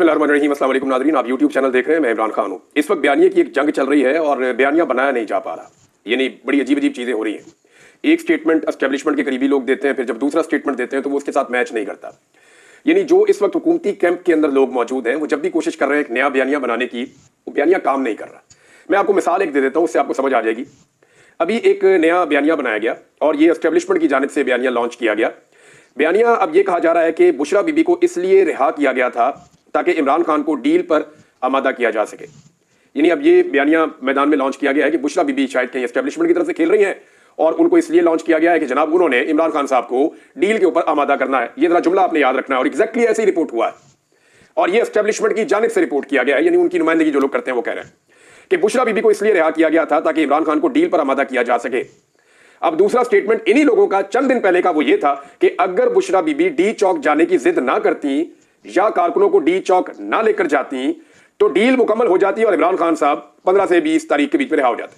बिस्मिल्लाहिर्रहमानिर्रहीम। अस्सलाम वालेकुम नाज़रीन, आप यूट्यूब चैनल देख रहे हैं। मैं इमरान खान हूँ। इस वक्त बयानिए की एक जंग चल रही है और बयानिया बनाया नहीं जा पा रहा, यानी बड़ी अजीब अजीब चीज़ें हो रही हैं। एक स्टेटमेंट एस्टेब्लिशमेंट के करीबी लोग देते हैं, फिर जब दूसरा स्टेटमेंट देते हैं तो वो उसके साथ मैच नहीं करता। यानी जो इस वक्त हुकूमती कैंप के अंदर लोग मौजूद हैं, वो जब भी कोशिश कर रहे हैं एक नया बयानिया बनाने की, वो बयानिया काम नहीं कर रहा। मैं आपको मिसाल एक दे देता हूँ, उससे आपको समझ आ जाएगी। अभी एक नया बयानिया बनाया गया और ये एस्टेब्लिशमेंट की जानिब से बयानिया लॉन्च किया गया। बयानिया अब ये कहा जा रहा है कि बुशरा बीबी को इसलिए रिहा किया गया था ताकि इमरान खान को डील पर आमादा किया जा सके। यानी अब ये बयानिया मैदान में लॉन्च किया गया है कि बुशरा बीबी शायद कहीं एस्टेब्लिशमेंट की तरफ से खेल रही हैं और उनको इसलिए लॉन्च किया गया है कि जनाब उन्होंने इमरान खान साहब को डील के ऊपर आमादा करना है। ये जरा जुमला आपने याद रखना है और एग्जैक्टली ऐसे ही रिपोर्ट हुआ है और ये एस्टेब्लिशमेंट की जानिब से रिपोर्ट किया गया है। यानी उनकी नुमाइंदगी जो लोग करते हैं वो कह रहे हैं कि बुशरा बीबी को इसलिए रिहा किया गया था ताकि इमरान खान को डील पर आमादा किया जा सके। अब दूसरा स्टेटमेंट इन्हीं लोगों का चंद दिन पहले का वो ये था कि अगर बुशरा बीबी डी चौक जाने की जिद ना करती या कारकुनों को डी चौक ना लेकर जाती तो डील मुकम्मल हो जाती और इमरान खान साहब 15 से 20 तारीख के बीच में रिहा हो जाते।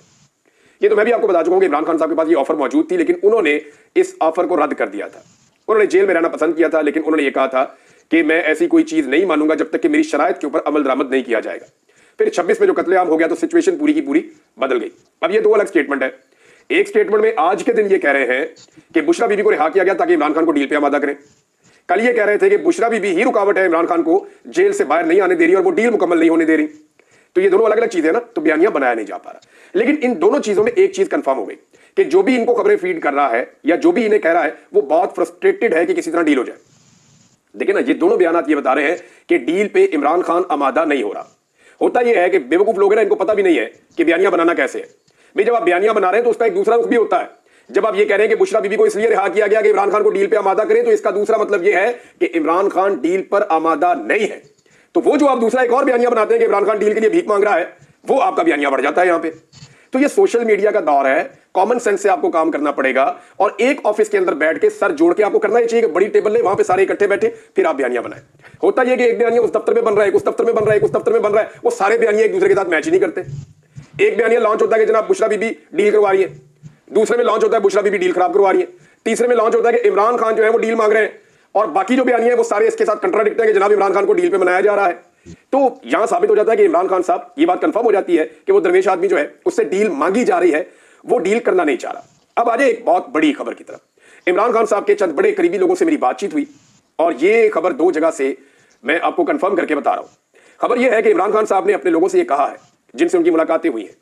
ये तो मैं भी आपको बता चुका हूं कि इमरान खान साहब के पास ये ऑफर मौजूद थी, लेकिन उन्होंने इस ऑफर को रद्द कर दिया था। उन्होंने जेल में रहना पसंद किया था, लेकिन उन्होंने ये कहा था कि मैं ऐसी कोई चीज नहीं मानूंगा जब तक कि मेरी शराइत के ऊपर अमल दरामद नहीं किया जाएगा। फिर 26 में जो कत्लेआम हो गया तो सिचुएशन पूरी की पूरी बदल गई। अब ये दो अलग स्टेटमेंट है। एक स्टेटमेंट में आज के दिन ये कह रहे हैं कि बुशरा बीबी को रिहा किया गया ताकि इमरान खान को डील पे आमादा करें। कल ये कह रहे थे कि बुशरा बीबी ही रुकावट है, इमरान खान को जेल से बाहर नहीं आने दे रही और वो डील मुकम्मल नहीं होने दे रही। तो ये दोनों अलग अलग चीजें हैं ना, तो बयानिया बनाया नहीं जा पा रहा। लेकिन इन दोनों चीजों में एक चीज कंफर्म हो गई कि जो भी इनको खबरें फीड कर रहा है या जो भी इन्हें कह रहा है वो बहुत फ्रस्ट्रेटेड है कि किसी तरह डील हो जाए। देखिए ना, ये दोनों बयानात ये बता रहे हैं कि डील पे इमरान खान आमादा नहीं हो रहा। होता यह है कि बेवकूफ लोग हैं ना, इनको पता भी नहीं है कि बयानिया बनाना कैसे है। भाई जब आप बयानिया बना रहे हैं तो उसका एक दूसरा रुख भी होता है। जब आप ये कह रहे हैं कि बुशरा बीबी को इसलिए रिहा किया गया कि इमरान खान को डील पे आमादा करें, तो इसका दूसरा मतलब यह है कि इमरान खान डील पर आमादा नहीं है। तो वो जो आप दूसरा एक और बयानिया बनाते हैं कि इमरान खान डील के लिए भीख मांग रहा है, वो आपका बयानिया बढ़ जाता है यहां पे। तो ये सोशल मीडिया का दौर है, कॉमन सेंस से आपको काम करना पड़ेगा और एक ऑफिस के अंदर बैठ के सर जोड़ के आपको करना ही चाहिए कि बड़ी टेबल ले, वहां पे सारे इकट्ठे बैठे, फिर आप बयानिया बनाए। होता यह कि एक बयानिया उस दफ्तर में बन रहा है, उस दफ्तर में बन रहा है, उस दफ्तर में बन रहा है, वो सारे बयानिया एक दूसरे के साथ मैच ही नहीं करते। एक बयानिया लॉन्च होता है कि जनाब बुशरा बीबी डील करवा रही है, दूसरे में लॉन्च होता है बुशरा बीबी डील खराब करवा रही है, तीसरे में लॉन्च होता है कि इमरान खान जो है वो डील मांग रहे हैं और बाकी जो बयानिया है वो सारे इसके साथ कंट्राडिक्ट है कि जनाब इमरान खान को डील पे बनाया जा रहा है। तो यहां साबित हो जाता है कि इमरान खान साहब, ये बात कंफर्म हो जाती है कि वो दरवेश आदमी जो है उससे डील मांगी जा रही है, वो डील करना नहीं चाह रहा। अब आ जाए एक बहुत बड़ी खबर की तरफ। इमरान खान साहब के चंद बड़े करीबी लोगों से मेरी बातचीत हुई और ये खबर दो जगह से मैं आपको कंफर्म करके बता रहा हूं। खबर यह है कि इमरान खान साहब ने अपने लोगों से यह कहा है जिनसे उनकी मुलाकातें हुई हैं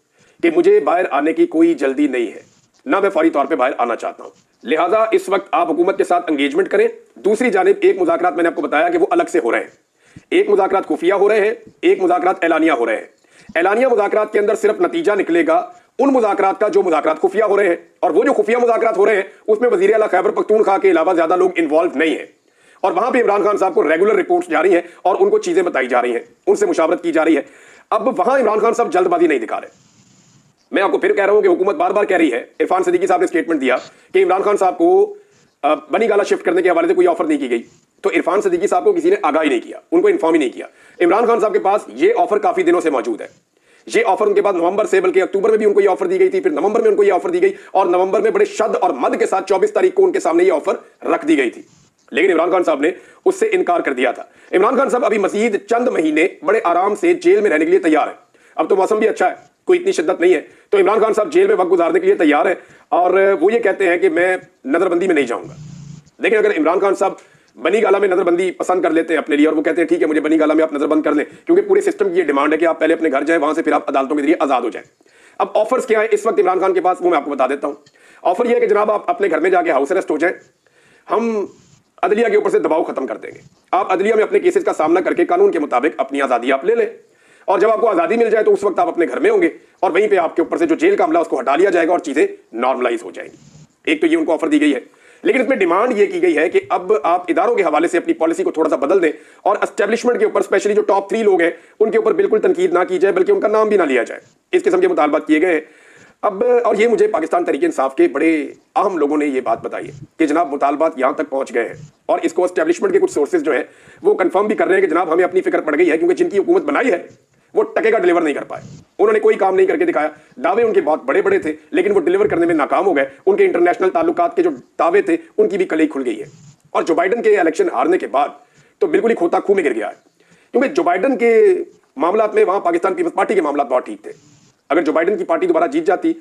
कि मुझे बाहर आने की कोई जल्दी नहीं है, ना मैं फौरी तौर पे बाहर आना चाहता हूं, लिहाजा इस वक्त आप हुकूमत के साथ एंगेजमेंट करें। दूसरी जानिब एक मुज़ाकरात मैंने आपको बताया कि वो अलग से हो रहे हैं। एक मुज़ाकरात खुफिया हो रहे हैं, एक मुज़ाकरात ऐलानिया हो रहे हैं। ऐलानिया मुज़ाकरात के अंदर सिर्फ नतीजा निकलेगा उन मुज़ाकरात का जो मुज़ाकरात खुफिया हो रहे हैं, और वो जो खुफिया मुज़ाकरात हो रहे हैं उसमें वज़ीर आला खैबर पख्तूनख्वा के अलावा ज्यादा लोग इन्वॉल्व नहीं है और वहां पे इमरान खान साहब को रेगुलर रिपोर्ट्स जारी हैं और उनको चीजें बताई जा रही हैं, उनसे मुशावरत की जा रही है। अब वहां इमरान खान साहब जल्दबाजी नहीं दिखा रहे। मैं आपको फिर कह रहा हूं कि हुकूमत बार बार कह रही है, इरफान सिद्दीकी साहब ने स्टेटमेंट दिया कि इमरान खान साहब को बनी गाला शिफ्ट करने के हवाले से कोई ऑफर नहीं की गई। तो इरफान सिद्दीकी साहब को किसी ने आगाही नहीं किया, उनको इन्फॉर्म ही नहीं किया। इमरान खान साहब के पास ये ऑफर काफी दिनों से मौजूद है। ये ऑफर उनके पास नवंबर से, बल्कि अक्टूबर में भी उनको ये ऑफर दी गई थी, फिर नवंबर में उनको ये ऑफर दी गई और नवंबर में बड़े शद और मद के साथ 24 तारीख को उनके सामने ये ऑफर रख दी गई थी। लेकिन इमरान खान साहब ने उससे इनकार कर दिया था। इमरान खान साहब अभी मजीद चंद महीने बड़े आराम से जेल में रहने के लिए तैयार है। अब तो मौसम भी अच्छा है, कोई इतनी शिद्दत नहीं है, तो इमरान खान साहब जेल में वक्त गुजारने के लिए तैयार है और वो ये कहते हैं कि मैं नजरबंदी में नहीं जाऊंगा। लेकिन अगर इमरान खान साहब बनी गाला में नजरबंदी पसंद कर लेते हैं अपने लिए और वो कहते हैं ठीक है मुझे बनी गाला में आप नजरबंद कर लें, क्योंकि पूरे सिस्टम की ये डिमांड है कि आप पहले अपने घर जाएं, वहां से फिर आप अदालतों के जरिए आजाद हो जाएं। अब ऑफर्स क्या है इस वक्त इमरान खान के पास, वो मैं आपको बता देता हूं। ऑफर यह है कि जनाब आप अपने घर में जाके हाउस अरेस्ट हो जाए, हम अदलिया के ऊपर से दबाव खत्म कर देंगे, आप अदलिया में अपने केसेस का सामना करके कानून के मुताबिक अपनी आजादी आप ले लें और जब आपको आजादी मिल जाए तो उस वक्त आप अपने घर में होंगे और वहीं पे आपके ऊपर से जो जेल का हमला उसको हटा लिया जाएगा और चीजें नॉर्मलाइज हो जाएंगी। एक तो ये उनको ऑफर दी गई है, लेकिन इसमें डिमांड ये की गई है कि अब आप इदारों के हवाले से अपनी पॉलिसी को थोड़ा सा बदल दें और एस्टेब्लिशमेंट के ऊपर, स्पेशली जो टॉप 3 लोग हैं, उनके ऊपर बिल्कुल तनकीद ना की जाए, बल्कि उनका नाम भी ना लिया जाए। इस किस्म के मुतालबात किए गए हैं। अब और ये मुझे पाकिस्तान तहरीक इंसाफ के बड़े अहम लोगों ने ये बात बताई है कि जनाब मुतालबात यहां तक पहुंच गए हैं और इसको एस्टेब्लिशमेंट के कुछ सोर्सेज जो है वो कंफर्म भी कर रहे हैं कि जनाब हमें अपनी फिक्र पड़ गई है, क्योंकि जिनकी हुकूमत बनाई है वो टके का डिलीवर नहीं कर पाए। उन्होंने कोई काम नहीं करके दिखाया। दावे उनके बहुत बड़े बड़े थे लेकिन वो डिलीवर करने में नाकाम हो गए। उनके इंटरनेशनल ताल्लुकात के जो दावे थे उनकी भी कलई खुल गई है और जो बाइडन के इलेक्शन हारने के बाद तो बिल्कुल ही खोता खूह में गिर गया है। क्योंकि जो बाइडन के मामलात में वहां पाकिस्तान पीपल्स पार्टी के मामलात बहुत ठीक थे। अगर जो बाइडन की पार्टी दोबारा जीत जाती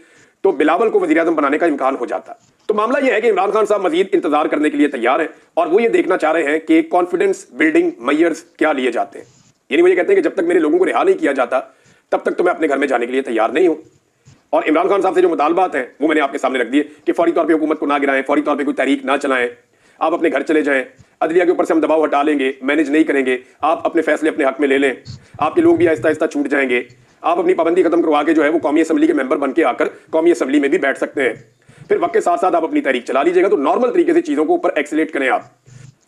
तो बिलावल को वजीर आजम बनाने का इम्कान हो जाता। तो मामला यह है कि इमरान खान साहब मजीद इंतजार करने के लिए तैयार हैं और वो ये देखना चाह रहे हैं कि कॉन्फिडेंस बिल्डिंग मेजर्स क्या लिए जाते हैं। यानी वो ये कहते हैं कि जब तक मेरे लोगों को रिहा नहीं किया जाता तब तक तो मैं अपने घर में जाने के लिए तैयार नहीं हूं। और इमरान खान साहब से जो मुतालबात हैं वो मैंने आपके सामने रख दिए कि फौरी तौर पर हुकूमत को ना गिराएं, फौरी तौर पर कोई तहरीक ना चलाएं, आप अपने घर चले जाएं, अदलिया के ऊपर से हम दबाव हटा लेंगे, मैनेज नहीं करेंगे, आप अपने फैसले अपने हक में ले लें, आपके लोग भी आहिस्ता आहिस्ता छूट जाएंगे, आप अपनी पाबंदी खत्म करवा के जो है वो कौमी असम्बली के मेंबर बन के आकर कौमी असम्बली में भी बैठ सकते हैं। फिर वक्त के साथ साथ आप अपनी तहरीक चला लीजिएगा। तो नॉर्मल तरीके से चीजों को ऊपर एक्सीलेट करें आप।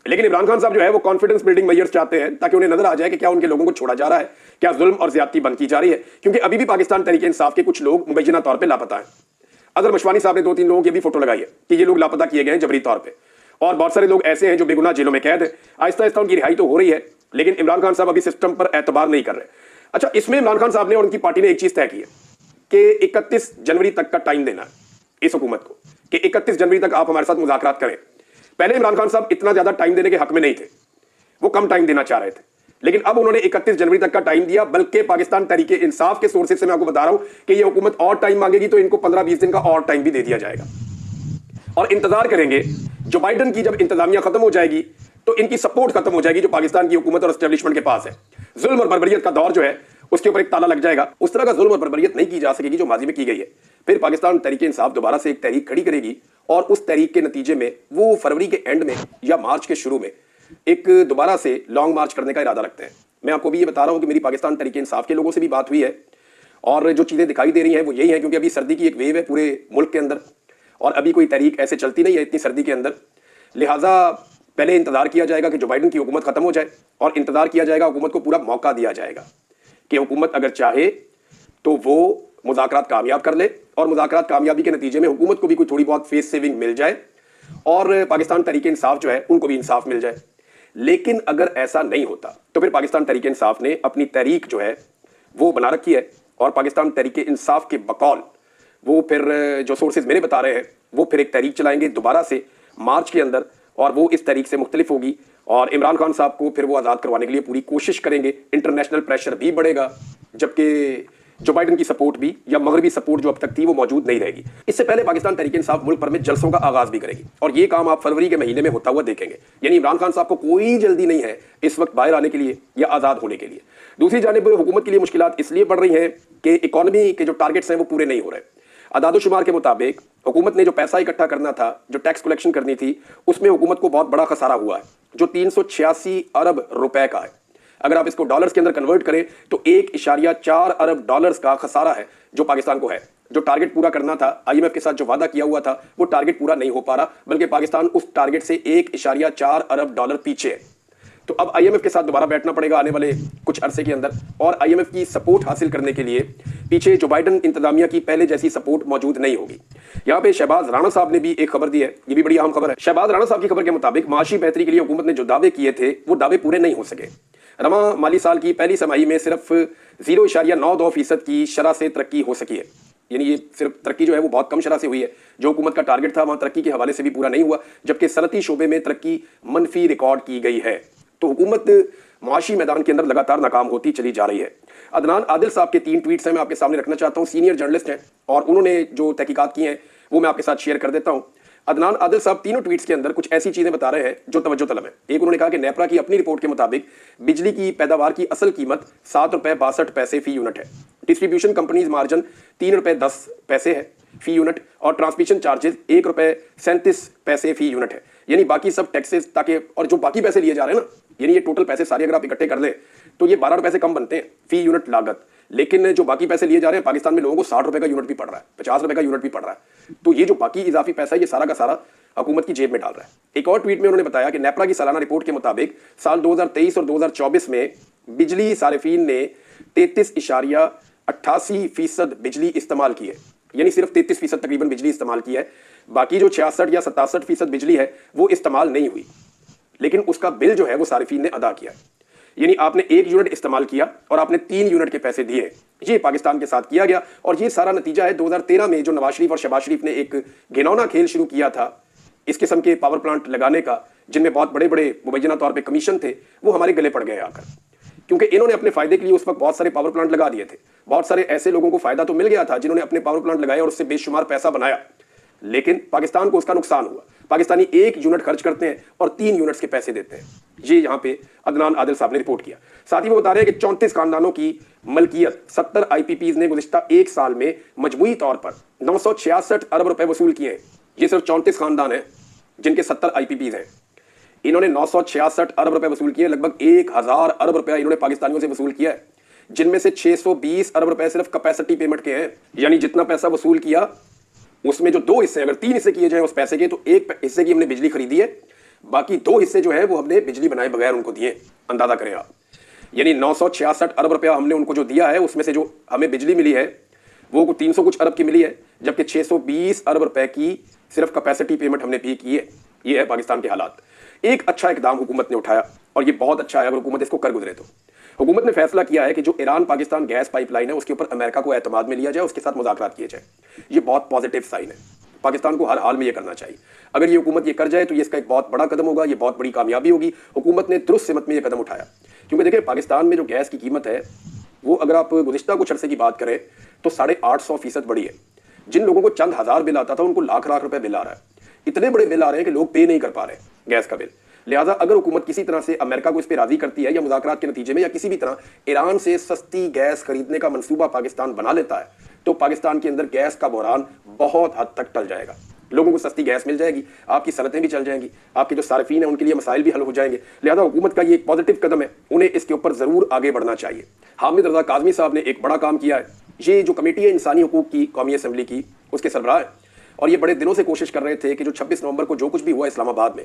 लेकिन इमरान खान साहब जो है वो कॉन्फिडेंस बिल्डिंग मेजर्स चाहते हैं ताकि उन्हें नजर आ जाए कि क्या उनके लोगों को छोड़ा जा रहा है, क्या जुल्म और ज्यादती बंद की जा रही है। क्योंकि अभी भी पाकिस्तान तहरीक इंसाफ के कुछ लोग मुबैना तौर पर लापता है। अजहर मशवानी साहब ने 2-3 लोगों की भी फोटो लगाई है कि ये लोग लापता किए गए हैं जबरी तौर पर। और बहुत सारे लोग ऐसे हैं जो बेगुनाह जेलों में कैद है। आहिस्ता आहिस्ता उनकी रिहाई तो हो रही है, लेकिन इमरान खान साहब अभी सिस्टम पर एतबार नहीं कर रहे। अच्छा, इसमें इमरान खान साहब ने और उनकी पार्टी ने एक चीज तय की है कि 31 जनवरी तक का टाइम देना है इस हुकूमत को कि 31 जनवरी तक आप हमारे साथ मुज़ाकरात करें। पहले इमरान खान साहब इतना ज्यादा टाइम देने के हक में नहीं थे, वो कम टाइम देना चाह रहे थे, लेकिन अब उन्होंने 31 जनवरी तक का टाइम दिया। बल्कि पाकिस्तान तहरीक इंसाफ के सोर्सेज से मैं आपको बता रहा हूं कि ये हुकूमत और टाइम मांगेगी तो इनको 15-20 दिन का और टाइम भी दे दिया जाएगा और इंतजार करेंगे। जो बाइडन की जब इंतजामिया खत्म हो जाएगी तो इनकी सपोर्ट खत्म हो जाएगी जो पाकिस्तान की हुकूमत और एस्टेब्लिशमेंट के पास है। जुल्म और बर्बरियत का दौर जो है उसके ऊपर एक ताला लग जाएगा। उस तरह का जुल्म और बर्बरियत नहीं की जा सकेगी जो माजी में की गई है। फिर पाकिस्तान तहरीक इंसाफ दोबारा से एक तहरीक खड़ी करेगी और उस तहरीक के नतीजे में वो फरवरी के एंड में या मार्च के शुरू में एक दोबारा से लॉन्ग मार्च करने का इरादा रखते हैं। मैं आपको भी ये बता रहा हूं कि मेरी पाकिस्तान तहरीक इंसाफ के लोगों से भी बात हुई है और जो चीजें दिखाई दे रही हैं वो यही है, क्योंकि अभी सर्दी की एक वेव है पूरे मुल्क के अंदर और अभी कोई तहरीक ऐसे चलती नहीं है इतनी सर्दी के अंदर। लिहाजा पहले इंतजार किया जाएगा कि जो बाइडन की हुकूमत खत्म हो जाए और इंतजार किया जाएगा, हुकूमत को पूरा मौका दिया जाएगा कि हुकूमत अगर चाहे तो वो मुज़ाकरात कामयाब कर ले और मुज़ाकरात कामयाबी के नतीजे में हुकूमत को भी कोई थोड़ी बहुत फेस सेविंग मिल जाए और पाकिस्तान तहरीक इंसाफ जो है उनको भी इंसाफ मिल जाए। लेकिन अगर ऐसा नहीं होता तो फिर पाकिस्तान तहरीक इंसाफ ने अपनी तहरीक जो है वो बना रखी है और पाकिस्तान तहरीक इंसाफ के बकौल वो फिर जो सोर्सेज मेरे बता रहे हैं वो फिर एक तहरीक चलाएंगे दोबारा से मार्च के अंदर और वो इस तहरीक से मुख्तलिफ होगी और इमरान खान साहब को फिर वो आज़ाद करवाने के लिए पूरी कोशिश करेंगे। इंटरनेशनल प्रेशर भी बढ़ेगा, जबकि जो बाइडन की सपोर्ट भी या मगरबी सपोर्ट जो अब तक थी वो मौजूद नहीं रहेगी। इससे पहले पाकिस्तान तहरीक इंसाफ मुल्क भर में जलसों का आगाज भी करेगी और ये काम आप फरवरी के महीने में होता हुआ देखेंगे। यानी इमरान खान साहब को कोई जल्दी नहीं है इस वक्त बाहर आने के लिए या आज़ाद होने के लिए। दूसरी जानिब हुकूमत के लिए मुश्किलात इसलिए बढ़ रही हैं कि इकॉनमी के जो टारगेट्स हैं वो पूरे नहीं हो रहे। अदादोशुमार के मुताबिक हुकूमत ने जो पैसा इकट्ठा करना था, जो टैक्स कलेक्शन करनी थी, उसमें हुकूमत को बहुत बड़ा खसारा हुआ है जो 386 अरब रुपए का है। अगर आप इसको डॉलर्स के अंदर कन्वर्ट करें तो 1.4 अरब डॉलर्स का खसारा है जो पाकिस्तान को है। जो टारगेट पूरा करना था, आईएमएफ के साथ जो वादा किया हुआ था, वो टारगेट पूरा नहीं हो पा रहा, बल्कि पाकिस्तान उस टारगेट से 1.4 अरब डॉलर पीछे है। तो अब आईएमएफ के साथ दोबारा बैठना पड़ेगा आने वाले कुछ अरसे के अंदर और आईएमएफ की सपोर्ट हासिल करने के लिए पीछे जो बाइडन इंतजामिया की पहले जैसी सपोर्ट मौजूद नहीं होगी। यहाँ पे शहबाज राणा साहब ने भी एक खबर दी है, ये भी बड़ी अहम खबर है। शहबाज राणा साहब की खबर के मुताबिक माशी बेहतरी के लिए हुकूमत ने जो दावे किए थे वो दावे पूरे नहीं हो सके। रमा माली साल की पहली छमाही में सिर्फ 0.92% की शरह से तरक्की हो सकी है। यानी ये सिर्फ तरक्की जो है वो बहुत कम शरह से हुई है। जो हुकूमत का टारगेट था वहां तरक्की के हवाले से भी पूरा नहीं हुआ, जबकि सनती शोबे में तरक्की मनफी रिकॉर्ड की गई है। तो हुकूमत माशी मैदान के अंदर लगातार नाकाम होती चली जा रही है। अदनान आदिल साहब के 3 ट्वीट्स हैं, मैं आपके सामने रखना चाहता हूं। सीनियर जर्नलिस्ट हैं और उन्होंने जो तहकीकात की हैं वो मैं आपके साथ शेयर कर देता हूं। अदनान आदिल साहब तीनों ट्वीट्स के अंदर कुछ ऐसी चीजें बता रहे हैं जो तवज्जो तलब है। एक, उन्होंने कहा कि नेपरा की अपनी रिपोर्ट के मुताबिक बिजली की पैदावार की असल कीमत 7 रुपए 62 पैसे फी यूनिट है। डिस्ट्रीब्यूशन कंपनीज मार्जिन 3 रुपए 10 पैसे है फी यूनिट और ट्रांसमिशन चार्जेस 1 रुपए 37 पैसे फी यूनिट है। यानी बाकी सब टैक्सेस ताकि और जो बाकी पैसे लिए जा रहे हैं ना, यानी ये टोटल पैसे सारे अगर आप इकट्ठे कर लें तो ये 12 रुपए से कम बनते हैं फी यूनिट लागत। लेकिन जो बाकी पैसे लिए जा रहे हैं पाकिस्तान में लोगों को 60 रुपए का यूनिट भी पड़ रहा है, 50 रुपए का यूनिट भी पड़ रहा है। तो ये जो बाकी इजाफी पैसा है ये सारा का सारा हुकूमत की जेब में डाल रहा है। एक और ट्वीट में उन्होंने बताया कि नेपरा की सालाना रिपोर्ट के मुताबिक साल 2023 और 2024 में बिजली सारिफीन ने 33.88% बिजली इस्तेमाल की है। यानी सिर्फ 33% तकरीबन बिजली इस्तेमाल की है। बाकी जो 66 या 67% बिजली है वो इस्तेमाल नहीं हुई, लेकिन उसका बिल जो है वो सारिफीन ने अदा किया। यानी आपने 1 यूनिट इस्तेमाल किया और आपने 3 यूनिट के पैसे दिए। ये पाकिस्तान के साथ किया गया और ये सारा नतीजा है 2013 में जो नवाज शरीफ और शहबाज शरीफ ने एक घिनौना खेल शुरू किया था इस किस्म के पावर प्लांट लगाने का, जिनमें बहुत बड़े बड़े मुबैना तौर पे कमीशन थे, वो हमारे गले पड़ गए आकर। क्योंकि इन्होंने अपने फायदे के लिए उस वक्त बहुत सारे पावर प्लांट लगा दिए थे। बहुत सारे ऐसे लोगों को फायदा तो मिल गया था जिन्होंने अपने पावर प्लांट लगाए और उससे बेशुमार पैसा बनाया, लेकिन पाकिस्तान को उसका नुकसान हुआ। पाकिस्तानी 1 यूनिट खर्च करते हैं और 3 यूनिट्स के पैसे देते हैं। ये यहां पे अदनान आदिल साहब ने रिपोर्ट किया। साथ ही वो बता रहे हैं कि 34 खानदानों की मलकियत 70 आईपीपीज ने गुज़िश्ता 1 साल में मजमूई तौर पर 966 अरब रुपए वसूल किए हैं। ये सिर्फ 34 खानदान है जिनके 70 आईपीपीज हैं। इन्होंने 966 अरब रुपए वसूल किए, लगभग 1000 अरब रुपया इन्होंने पाकिस्तानियों से वसूल किया है, जिनमें से 620 अरब रुपए सिर्फ कैपेसिटी पेमेंट के हैं। यानी जितना पैसा वसूल किया उसमें जो 2 हिस्से, अगर 3 हिस्से किए जाए उस पैसे के, तो 1 हिस्से की हमने बिजली खरीदी है, बाकी 2 हिस्से जो है वो हमने बिजली बनाए बगैर उनको दिए। अंदाजा करें आप, यानी 966 अरब रुपया हमने उनको जो दिया है उसमें से जो हमें बिजली मिली है वो 300 कुछ अरब की मिली है, जबकि 620 अरब रुपए की सिर्फ कैपेसिटी पेमेंट हमने भी की है। ये है पाकिस्तान के हालात। एक अच्छा इकदाम हुकूमत ने उठाया और ये बहुत अच्छा है अगर हुकूमत इसको कर गुजरे तो। हुकूमत ने फैसला किया है कि जो ईरान पाकिस्तान गैस पाइपलाइन है उसके ऊपर अमेरिका को एतमाद में लिया जाए, उसके साथ मुज़ाकरात किए जाए। ये बहुत पॉजिटिव साइन है, पाकिस्तान को हर हाल में ये करना चाहिए। अगर ये हुकूमत ये कर जाए तो ये इसका एक बहुत बड़ा कदम होगा, ये बहुत बड़ी कामयाबी होगी। हुकूमत ने दुरुस्त सिमत में ये कदम उठाया, क्योंकि देखिए पाकिस्तान में जो गैस की कीमत है वो अगर आप गुज़िश्ता कुछ अरसे की बात करें तो 850% बढ़ी है। जिन लोगों को चंद हज़ार बिल आता था उनको लाख लाख रुपए बिल आ रहा है। इतने बड़े बिल आ रहे हैं कि लोग पे नहीं कर पा रहे गैस का बिल। लिहाजा अगर हुकूमत किसी तरह से अमेरिका को इस पर राजी करती है या मुज़ाकरात के नतीजे में या किसी भी तरह ईरान से सस्ती गैस खरीदने का मंसूबा पाकिस्तान बना लेता है तो पाकिस्तान के अंदर गैस का बहरान बहुत हद तक टल जाएगा। लोगों को सस्ती गैस मिल जाएगी, आपकी सनतें भी चल जाएंगी, आपके जो सार्फिन है उनके लिए मसाइल भी हल हो जाएंगे। लिहाजा हुकूमत का ये एक पॉजिटिव कदम है, उन्हें इसके ऊपर जरूर आगे बढ़ना चाहिए। हामिद रजा काज़मी साहब ने एक बड़ा काम किया है। ये जो कमेटी है इंसानी हकूक की कौमी असम्बली की, उसके सरबराह है, और ये बड़े दिनों से कोशिश कर रहे थे कि जो 26 नवंबर को जो कुछ भी हुआ इस्लामाबाद में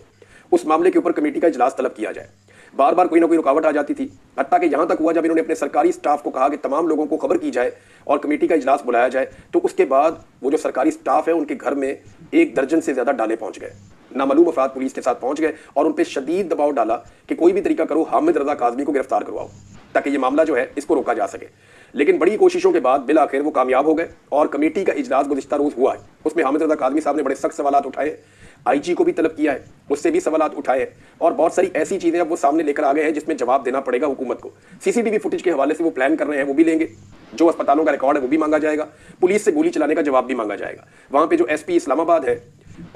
उस मामले के ऊपर कमेटी का इजलास तलब किया जाए। बार बार कोई ना कोई रुकावट आ जाती थी, हत्ता कि यहां तक हुआ जब इन्होंने अपने सरकारी स्टाफ को कहा कि तमाम लोगों को खबर की जाए और कमेटी का इजलास बुलाया जाए, तो उसके बाद वो जो सरकारी स्टाफ है उनके घर में 1 दर्जन से ज्यादा डाले पहुंच गए। नामालूम अफराद पुलिस के साथ पहुंच गए और उन पर शदीद दबाव डाला कि कोई भी तरीका करो, हामिद रजा काज़मी को गिरफ्तार करवाओ ताकि ये मामला जो है इसको रोका जा सके। लेकिन बड़ी कोशिशों के बाद बिल आखिर वो कामयाब हो गए और कमेटी का इजलास गुज़िश्ता रोज हुआ है। उसमें हामिद रजा काज़मी साहब ने बड़े सख्त सवालात उठाए, आईजी को भी तलब किया है, उससे भी सवालात उठाए और बहुत सारी ऐसी चीजें अब वो सामने लेकर आ गए हैं जिसमें जवाब देना पड़ेगा हुकूमत को। सीसीटीवी फुटेज के हवाले से वो प्लान कर रहे हैं, वो भी लेंगे। जो अस्पतालों का रिकॉर्ड है वो भी मांगा जाएगा, पुलिस से गोली चलाने का जवाब भी मांगा जाएगा। वहां पे जो एसपी इस्लामाबाद है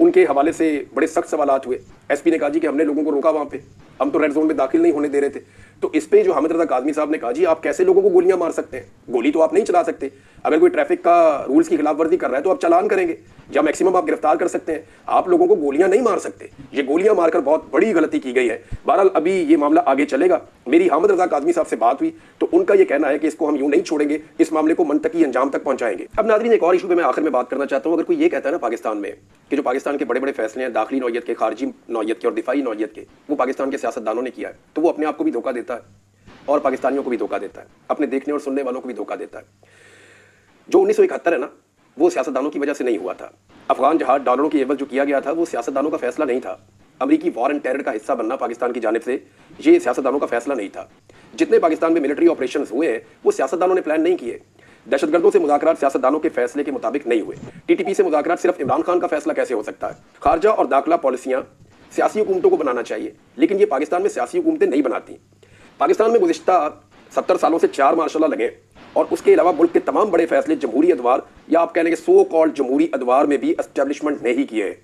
उनके हवाले से बड़े सख्त सवालात हुए। एसपी ने कहा जी कि हमने लोगों को रोका, वहां पे हम तो रेड जोन में दाखिल नहीं होने दे रहे थे। तो इस पे जो हामिद रजा काज़मी साहब ने कहा जी आप कैसे लोगों को गोलियां मार सकते हैं, गोली तो आप नहीं चला सकते। अगर कोई ट्रैफिक का रूल्स की खिलाफ वर्जी कर रहा है तो आप चालान करेंगे या मैक्सिमम आप गिरफ्तार कर सकते हैं, आप लोगों को गोलियां नहीं मार सकते। ये गोलियां मारकर बहुत बड़ी गलती की गई है। बहरहाल अभी ये मामला आगे चलेगा। मेरी हामिद रजा काज़मी साहब से बात हुई तो उनका ये कहना है कि इसको हम यूं नहीं छोड़ेंगे, इस मामले को मंतकी अंजाम तक पहुंचाएंगे। अब नाज़रीन एक और इशू पे मैं आखिर में बात करना चाहता हूं। अगर कोई ये कहता है ना पाकिस्तान में कि जो पाकिस्तान के बड़े बड़े फैसले हैं दाखिली नौयत के, खारजी नौयत के और दिफाई नौयत के, वो पाकिस्तान के सियासतदानों ने किया है, तो वो अपने आप को भी धोखा देता है और पाकिस्तानियों को भी धोखा देता है, अपने देखने और सुनने वालों को भी धोखा देता है। जो 1971 है ना, वो सियासतदानों की वजह से नहीं हुआ था। अफगान जहाज डॉलरों की एवज जो किया गया था वो सियासतदानों का फैसला नहीं था। अमेरिकी वॉर एंड टेरर का हिस्सा बनना पाकिस्तान की जानिब से ये सियासतदानों का फैसला नहीं था। जितने पाकिस्तान में मिलिट्री ऑपरेशन हुए हैं वो सियासतदानों ने प्लान नहीं किए। दहशतगर्दों से मुज़ाकरात सियासतदानों के फैसले के मुताबिक नहीं हुए। टीटीपी से मुज़ाकरात सिर्फ इमरान खान का फैसला कैसे हो सकता है? खारजा और दाखिला पॉलिसियां सियासी हुकूमतों को बनाना चाहिए, लेकिन ये पाकिस्तान में सियासी हुकूमतें नहीं बनाती। पाकिस्तान में गुज़िश्ता 70 सालों से 4 मार्शल लगे और उसके अलावा मुल्क के तमाम बड़े फैसले जमहूरी अदवार या आप कह लेंगे सो कॉल्ड जमहूरी अदवार में भी एस्टेब्लिशमेंट ने ही किए हैं।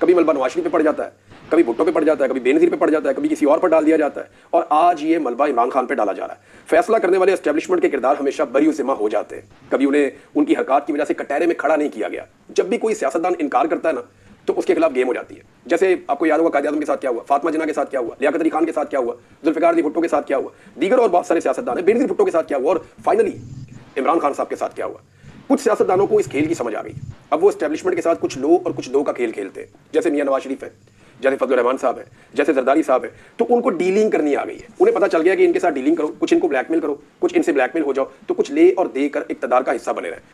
कभी मलबा नवाज शरीफ पे पड़ जाता है, कभी भुट्टो पे पड़ जाता है, कभी बेनज़ीर पे पड़ जाता है, कभी किसी और पर डाल दिया जाता है और आज ये मलबा इमरान खान पे डाला जा रहा है। फैसला करने वाले एस्टेब्लिशमेंट के किरदार हमेशा बरी ज़िम्मा हो जाते हैं, कभी उन्हें उनकी हरकत की वजह से कटहरे में खड़ा नहीं किया गया। जब भी कोई सियासतदान इनकार करता है ना तो उसके खिलाफ गेम हो जाती है। जैसे आपको याद होगा कायद आज़म के साथ क्या हुआ, फातिमा जिन्ना के साथ क्या हुआ, लियाकत अली खान के साथ क्या हुआ, जुल्फ़िकार अली भुट्टो के साथ क्या हुआ, दीगर और बहुत सारे सियासतदान हैं, बेनज़ीर भुट्टो के साथ क्या हुआ और फाइनली इमरान खान साहब के साथ क्या हुआ। कुछ सियासतदानों को इस खेल की समझ आ गई। अब वो एस्टेब्लिशमेंट के साथ कुछ लो और कुछ दो का खेल खेलते हैं। जैसे मियां नवाज शरीफ है, जैसे फजलुर रहमान साहब है, जैसे जरदारी साहब है, तो उनको डीलिंग करनी आ गई है। उन्हें पता चल गया कि इनके साथ डीलिंग करो, कुछ इनको ब्लैकमेल करो, कुछ इनसे ब्लैकमेल हो जाओ, तो कुछ ले और देकर इक़्तिदार का हिस्सा बने रहे।